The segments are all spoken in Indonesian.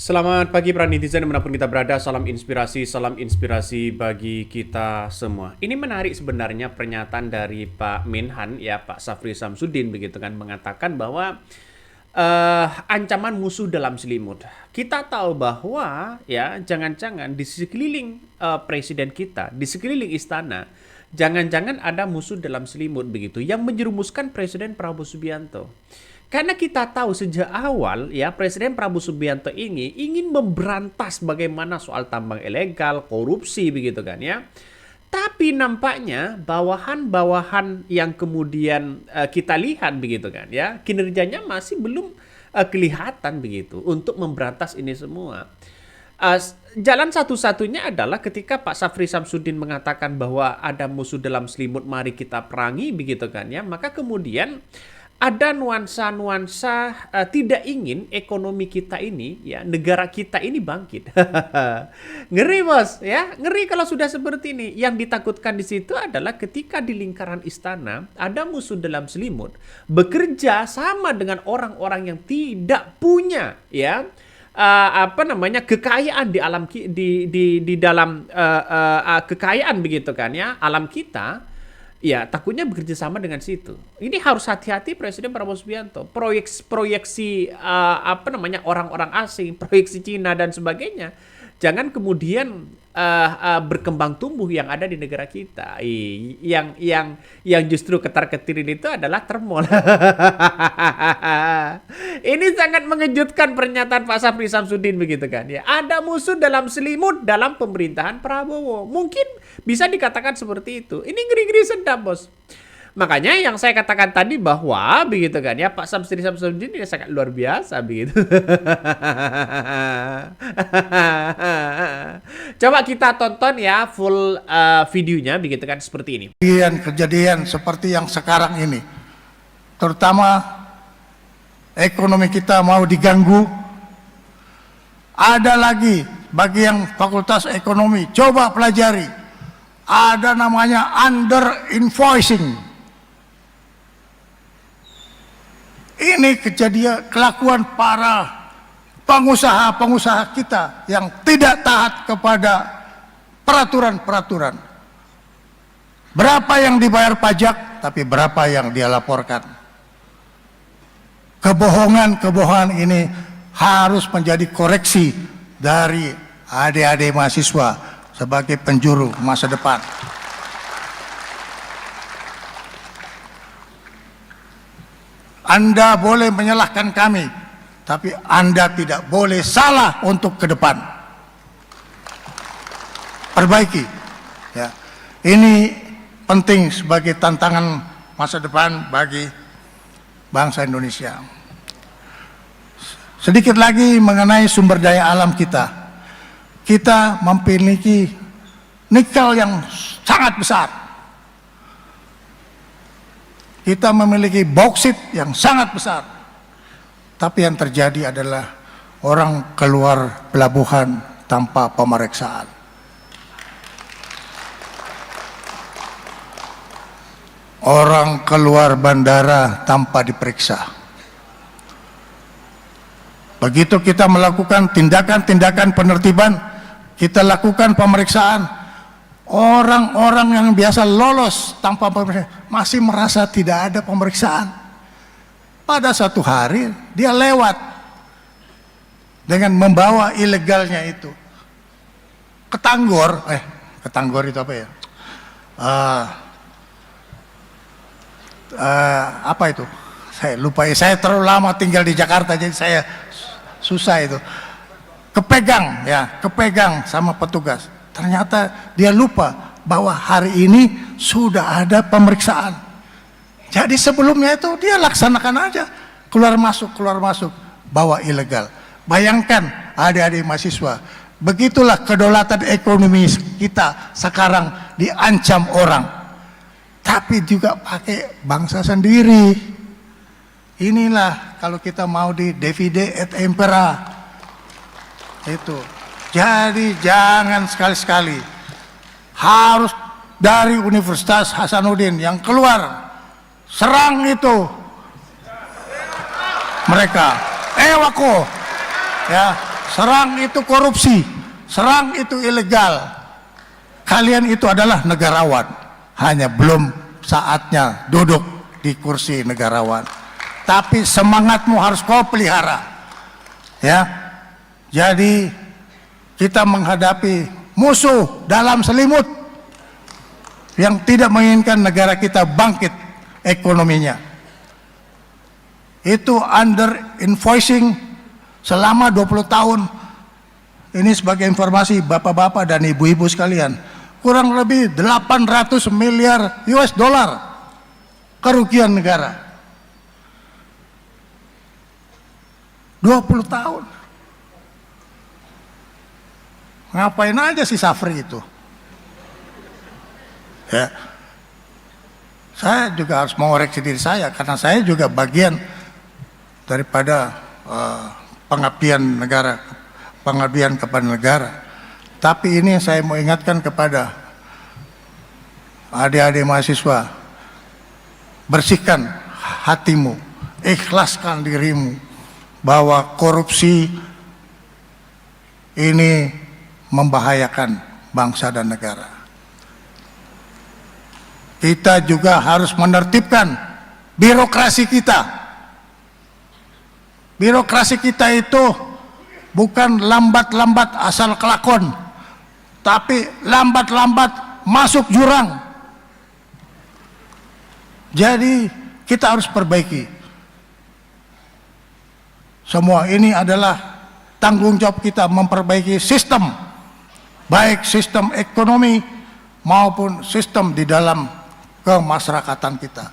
Selamat pagi para netizen dimanapun kita berada, salam inspirasi bagi kita semua. Ini menarik sebenarnya pernyataan dari Pak Menhan, ya Pak Syafri Samsudin begitu kan, mengatakan bahwa ancaman musuh dalam selimut. Kita tahu bahwa ya jangan-jangan di sekeliling presiden kita, di sekeliling istana, jangan-jangan ada musuh dalam selimut begitu yang menjerumuskan Presiden Prabowo Subianto. Karena kita tahu sejak awal ya Presiden Prabowo Subianto ini ingin memberantas bagaimana soal tambang ilegal, korupsi begitu kan ya. Tapi nampaknya bawahan-bawahan yang kemudian kita lihat begitu kan ya, kinerjanya masih belum kelihatan begitu untuk memberantas ini semua. Jalan satu-satunya adalah ketika Pak Syafri Samsudin mengatakan bahwa ada musuh dalam selimut, mari kita perangi begitu kan ya. Maka kemudian ada nuansa-nuansa tidak ingin ekonomi kita ini, ya negara kita ini bangkit. Ngeri bos, ya ngeri kalau sudah seperti ini. Yang ditakutkan di situ adalah ketika di lingkaran istana ada musuh dalam selimut bekerja sama dengan orang-orang yang tidak punya, ya kekayaan di alam di dalam kekayaan begitu kan ya alam kita. Ya, takutnya bekerja sama dengan situ. Ini harus hati-hati Presiden Prabowo Subianto. Proyeksi orang-orang asing, proyeksi Cina dan sebagainya. Jangan kemudian berkembang tumbuh yang ada di negara kita. Yang justru ketar-ketirin itu adalah termol. Ini sangat mengejutkan pernyataan Pak Syafri Samsudin begitu kan ya. Ada musuh dalam selimut dalam pemerintahan Prabowo. Mungkin bisa dikatakan seperti itu. Ini ngeri-ngeri sedap, bos. Makanya yang saya katakan tadi bahwa begitu kan ya Pak Syafri Samsudin ini sangat luar biasa begitu. Coba kita tonton ya full videonya begitu kan seperti ini. Kejadian seperti yang sekarang ini, terutama ekonomi kita mau diganggu. Ada lagi bagi yang fakultas ekonomi, coba pelajari. Ada namanya under invoicing. Ini kejadian kelakuan para pengusaha-pengusaha kita yang tidak taat kepada peraturan-peraturan. Berapa yang dibayar pajak, tapi berapa yang dia laporkan. Kebohongan-kebohongan ini harus menjadi koreksi dari adik-adik mahasiswa sebagai penjuru masa depan. Anda boleh menyalahkan kami, tapi Anda tidak boleh salah untuk ke depan. Perbaiki. Ya. Ini penting sebagai tantangan masa depan bagi bangsa Indonesia. Sedikit lagi mengenai sumber daya alam kita. Kita memiliki nikel yang sangat besar. Kita memiliki bauksit yang sangat besar. Tapi yang terjadi adalah orang keluar pelabuhan tanpa pemeriksaan. Orang keluar bandara tanpa diperiksa. Begitu kita melakukan tindakan-tindakan penertiban, kita lakukan pemeriksaan, orang-orang yang biasa lolos tanpa pemeriksaan masih merasa tidak ada pemeriksaan. Pada satu hari dia lewat dengan membawa ilegalnya itu ke Tanggor. Ke Tanggor itu apa ya? Apa itu? Saya lupa ya. Saya terlalu lama tinggal di Jakarta jadi saya susah itu. Kepegang sama petugas. Ternyata dia lupa bahwa hari ini sudah ada pemeriksaan. Jadi sebelumnya itu dia laksanakan aja keluar masuk bawa ilegal. Bayangkan adik-adik mahasiswa, begitulah kedaulatan ekonomi kita sekarang diancam orang. Tapi juga pakai bangsa sendiri. Inilah kalau kita mau di divide et impera. Itu. Jadi jangan sekali-sekali harus dari Universitas Hasanuddin yang keluar serang itu mereka. Wako ya serang itu korupsi, serang itu ilegal. Kalian itu adalah negarawan, hanya belum saatnya duduk di kursi negarawan. Tapi semangatmu harus kau pelihara, ya. Jadi kita menghadapi musuh dalam selimut yang tidak menginginkan negara kita bangkit ekonominya. Itu under invoicing selama 20 tahun. Ini sebagai informasi bapak-bapak dan ibu-ibu sekalian, kurang lebih 800 miliar US dollar kerugian negara. 20 tahun. Ngapain aja si Safri itu? Ya. Saya juga harus mengoreksi diri saya, karena saya juga bagian daripada pengabdian negara, pengabdian kepada negara. Tapi ini saya mau ingatkan kepada adik-adik mahasiswa, bersihkan hatimu, ikhlaskan dirimu, bahwa korupsi ini membahayakan bangsa dan negara. Kita juga harus menertibkan birokrasi kita. Birokrasi kita itu bukan lambat-lambat asal kelakon, tapi lambat-lambat masuk jurang. Jadi kita harus perbaiki. Semua ini adalah tanggung jawab kita, memperbaiki sistem, baik sistem ekonomi maupun sistem di dalam kemasyarakatan kita.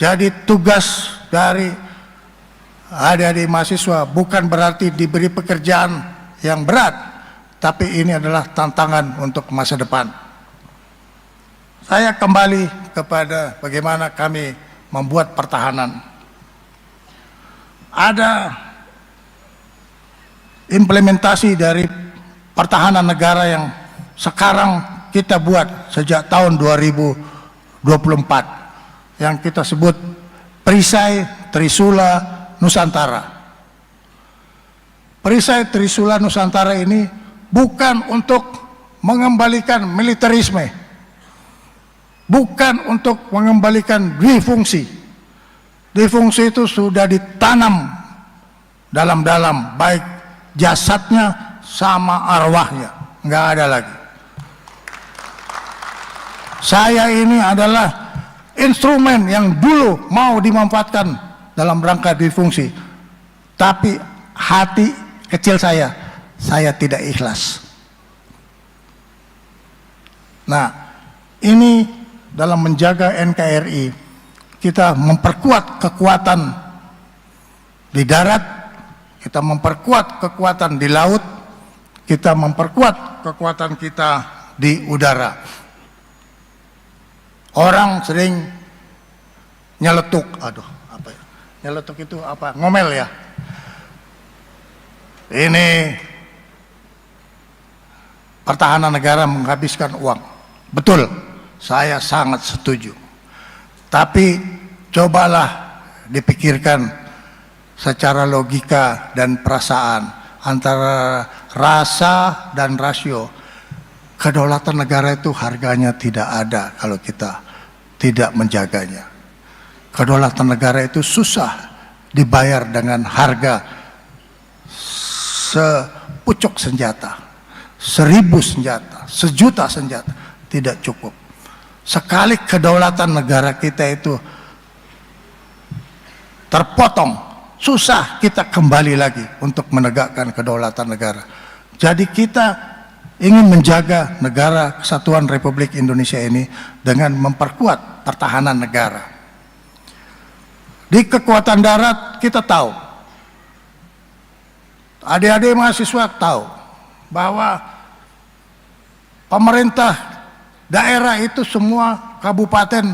Jadi tugas dari adik-adik mahasiswa bukan berarti diberi pekerjaan yang berat, tapi ini adalah tantangan untuk masa depan. Saya kembali kepada bagaimana kami membuat pertahanan. Ada implementasi dari pertahanan negara yang sekarang kita buat sejak tahun 2024 yang kita sebut Perisai Trisula Nusantara. Perisai Trisula Nusantara ini bukan untuk mengembalikan militerisme, bukan untuk mengembalikan difungsi. Difungsi itu sudah ditanam dalam-dalam, baik jasadnya sama arwahnya, nggak ada lagi. Saya ini adalah instrumen yang dulu mau dimanfaatkan dalam rangka difungsi, tapi hati kecil saya tidak ikhlas. Nah, ini dalam menjaga NKRI, kita memperkuat kekuatan di darat, kita memperkuat kekuatan di laut, kita memperkuat kekuatan kita di udara. Orang sering nyeletuk, nyeletuk itu apa? Ngomel ya. Ini pertahanan negara menghabiskan uang. Betul, saya sangat setuju. Tapi cobalah dipikirkan secara logika dan perasaan, antara rasa dan rasio. Kedaulatan negara itu harganya tidak ada kalau kita tidak menjaganya. Kedaulatan negara itu susah dibayar dengan harga sepucuk senjata, 1000 senjata, 1.000.000 senjata, tidak cukup. Sekali kedaulatan negara kita itu terpotong, susah kita kembali lagi untuk menegakkan kedaulatan negara. Jadi kita ingin menjaga negara kesatuan Republik Indonesia ini dengan memperkuat pertahanan negara. Di kekuatan darat kita tahu, adik-adik mahasiswa tahu bahwa pemerintah daerah itu semua kabupaten,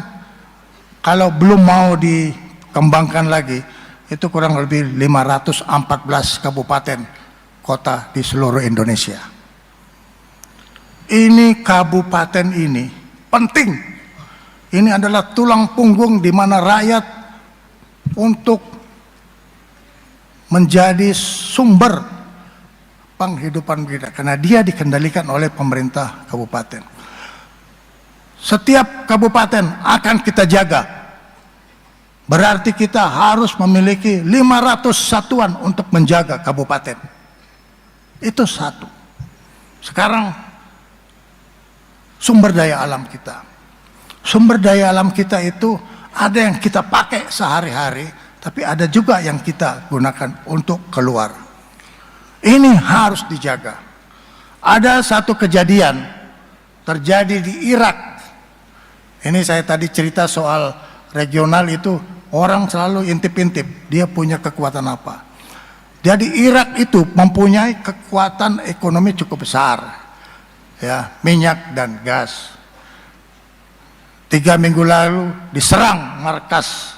kalau belum mau dikembangkan lagi, itu kurang lebih 514 kabupaten kota di seluruh Indonesia. Ini kabupaten ini penting. Ini adalah tulang punggung di mana rakyat untuk menjadi sumber penghidupan kita karena dia dikendalikan oleh pemerintah kabupaten. Setiap kabupaten akan kita jaga. Berarti kita harus memiliki 500 satuan untuk menjaga kabupaten. Itu satu. Sekarang sumber daya alam kita. Sumber daya alam kita itu ada yang kita pakai sehari-hari, tapi ada juga yang kita gunakan untuk keluar. Ini harus dijaga. Ada satu kejadian terjadi di Irak. Ini saya tadi cerita soal regional itu, orang selalu intip-intip, dia punya kekuatan apa. Jadi Irak itu mempunyai kekuatan ekonomi cukup besar, ya, minyak dan gas. 3 minggu lalu diserang markas,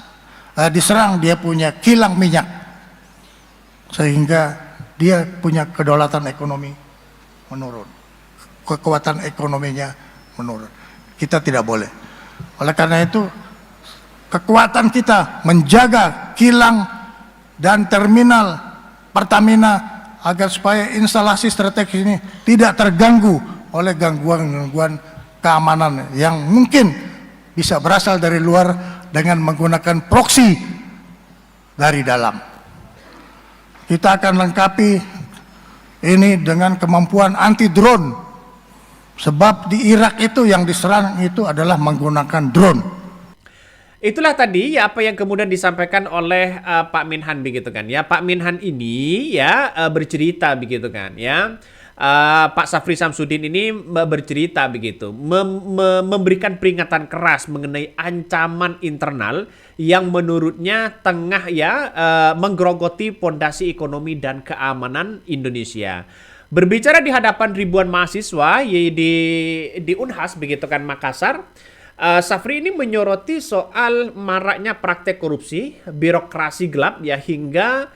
diserang dia punya kilang minyak, sehingga dia punya kedaulatan ekonomi menurun, kekuatan ekonominya menurun. Kita tidak boleh. Oleh karena itu, kekuatan kita menjaga kilang dan terminal Pertamina agar supaya instalasi strategis ini tidak terganggu oleh gangguan-gangguan keamanan yang mungkin bisa berasal dari luar dengan menggunakan proksi dari dalam. Kita akan lengkapi ini dengan kemampuan anti drone, sebab di Irak itu yang diserang itu adalah menggunakan drone. Itulah tadi ya apa yang kemudian disampaikan oleh Pak Minhan begitu kan ya. Pak Minhan ini ya bercerita begitu kan ya. Pak Safri Samsudin ini bercerita begitu, memberikan peringatan keras mengenai ancaman internal yang menurutnya tengah ya menggerogoti pondasi ekonomi dan keamanan Indonesia. Berbicara di hadapan ribuan mahasiswa di Unhas begitu kan Makassar, Safri ini menyoroti soal maraknya praktek korupsi, birokrasi gelap ya hingga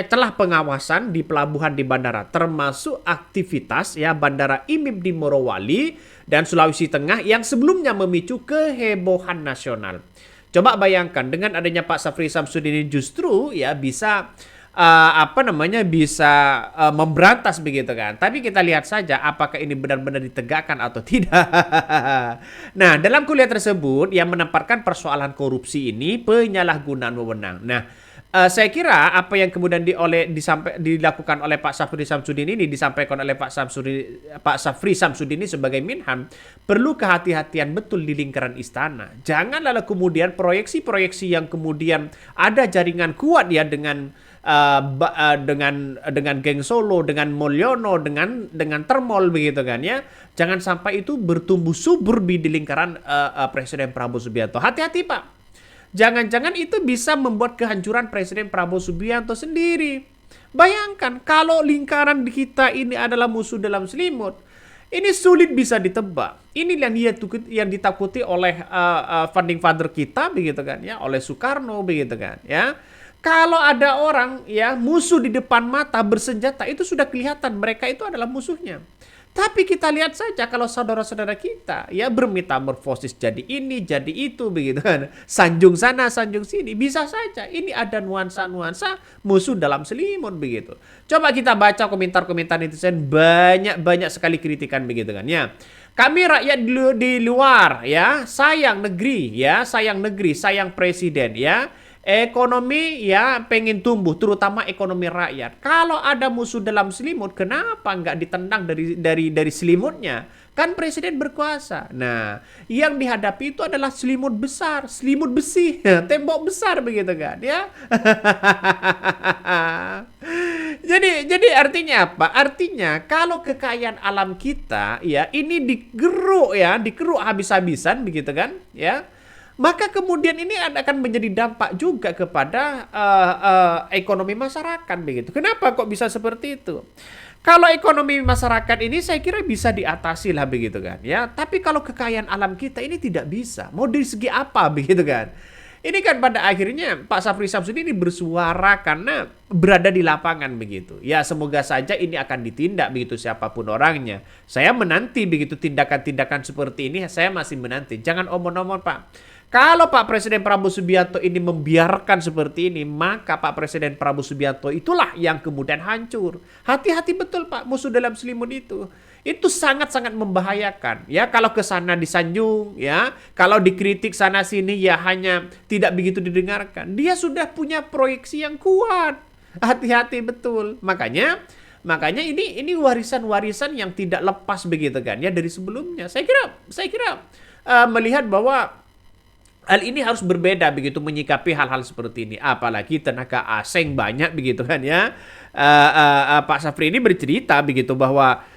celah pengawasan di pelabuhan di bandara, termasuk aktivitas ya Bandara IMIP di Morowali dan Sulawesi Tengah yang sebelumnya memicu kehebohan nasional. Coba bayangkan dengan adanya Pak Safri Samsudin ini justru ya bisa memberantas begitu kan. Tapi kita lihat saja apakah ini benar-benar ditegakkan atau tidak. Nah, dalam kuliah tersebut yang menempatkan persoalan korupsi ini penyalahgunaan wewenang. Nah, saya kira apa yang kemudian dilakukan oleh Pak Safri Samsudin ini disampaikan oleh Pak Safri Samsudin ini sebagai Minhan perlu kehati-hatian betul di lingkaran istana. Jangan lalu kemudian proyeksi-proyeksi yang kemudian ada jaringan kuat ya dengan geng Solo, dengan Mulyono, dengan Termol begitu kan ya. Jangan sampai itu bertumbuh subur di lingkaran Presiden Prabowo Subianto. Hati-hati Pak. Jangan-jangan itu bisa membuat kehancuran Presiden Prabowo Subianto sendiri. Bayangkan kalau lingkaran kita ini adalah musuh dalam selimut, ini sulit bisa ditebak. Ini yang ditakuti oleh founding father kita begitu kan ya, oleh Soekarno begitu kan ya. Kalau ada orang ya musuh di depan mata bersenjata itu sudah kelihatan mereka itu adalah musuhnya. Tapi kita lihat saja kalau saudara-saudara kita ya bermetamorfosis jadi ini, jadi itu begitu kan. Sanjung sana, sanjung sini. Bisa saja ini ada nuansa-nuansa musuh dalam selimut begitu. Coba kita baca komentar-komentar netizen, banyak sekali kritikan begitu kan ya. Kami rakyat di luar ya, sayang negeri, sayang presiden ya. Ekonomi ya pengen tumbuh, terutama ekonomi rakyat. Kalau ada musuh dalam selimut, kenapa nggak ditendang dari selimutnya? Kan presiden berkuasa. Nah, yang dihadapi itu adalah selimut besar, selimut besi, tembok besar begitu kan, ya. Jadi artinya apa? Artinya kalau kekayaan alam kita ya ini digeruk habis-habisan begitu kan, ya. Maka kemudian ini akan menjadi dampak juga kepada ekonomi masyarakat begitu. Kenapa kok bisa seperti itu? Kalau ekonomi masyarakat ini saya kira bisa diatasi lah begitu kan ya. Tapi kalau kekayaan alam kita ini tidak bisa. Mau dari segi apa begitu kan? Ini kan pada akhirnya Pak Syafri Samsudin ini bersuara karena berada di lapangan begitu. Ya semoga saja ini akan ditindak begitu siapapun orangnya. Saya menanti begitu tindakan-tindakan seperti ini, saya masih menanti. Jangan omong-omong Pak. Kalau Pak Presiden Prabowo Subianto ini membiarkan seperti ini, maka Pak Presiden Prabowo Subianto itulah yang kemudian hancur. Hati-hati betul Pak, musuh dalam selimut itu. Itu sangat-sangat membahayakan. Ya, kalau ke sana disanjung, ya, kalau dikritik sana sini ya hanya tidak begitu didengarkan. Dia sudah punya proyeksi yang kuat. Hati-hati betul. Makanya ini warisan-warisan yang tidak lepas begitu kan ya dari sebelumnya. Saya kira melihat bahwa hal ini harus berbeda begitu menyikapi hal-hal seperti ini. Apalagi tenaga asing banyak begitu kan ya. Pak Syafri ini bercerita begitu bahwa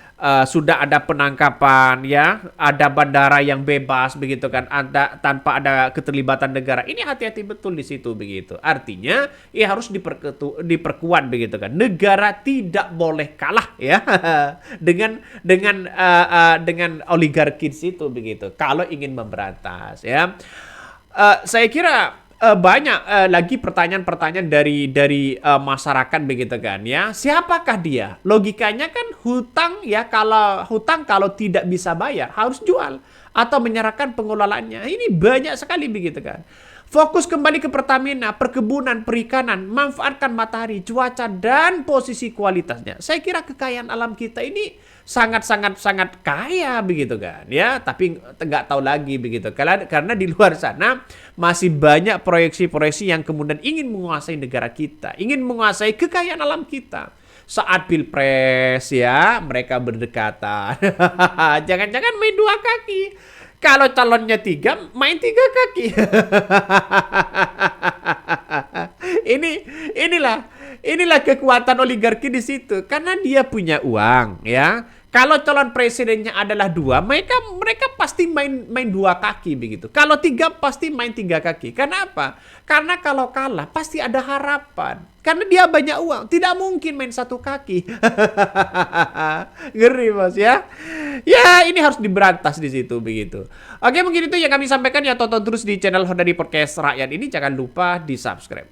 sudah ada penangkapan ya, ada bandara yang bebas begitu kan, ada tanpa ada keterlibatan negara. Ini hati-hati betul di situ begitu. Artinya ya harus diperkuat begitu kan. Negara tidak boleh kalah ya dengan oligarki di situ begitu. Kalau ingin memberantas ya. Saya kira banyak lagi pertanyaan-pertanyaan dari masyarakat begitu kan ya. Siapakah dia? Logikanya kan hutang ya, kalau tidak bisa bayar harus jual atau menyerahkan pengelolaannya. Ini banyak sekali begitu kan. Fokus kembali ke Pertamina, perkebunan, perikanan, manfaatkan matahari, cuaca dan posisi kualitasnya. Saya kira kekayaan alam kita ini sangat kaya begitu kan ya, tapi nggak tahu lagi begitu karena di luar sana masih banyak proyeksi-proyeksi yang kemudian ingin menguasai negara kita, ingin menguasai kekayaan alam kita. Saat pilpres ya mereka berdekatan. Jangan-jangan main dua kaki. Kalau calonnya 3, main 3 kaki. Inilah kekuatan oligarki di situ, karena dia punya uang ya. Kalau calon presidennya adalah 2, mereka pasti main 2 kaki begitu. Kalau 3 pasti main 3 kaki. Kenapa? Karena kalau kalah pasti ada harapan. Karena dia banyak uang, tidak mungkin main 1 kaki. Ngeri Bos ya. Ya, ini harus diberantas di situ begitu. Oke, mungkin itu yang kami sampaikan ya. Tonton terus di channel Hondari Podcast Rakyat ini, jangan lupa di-subscribe.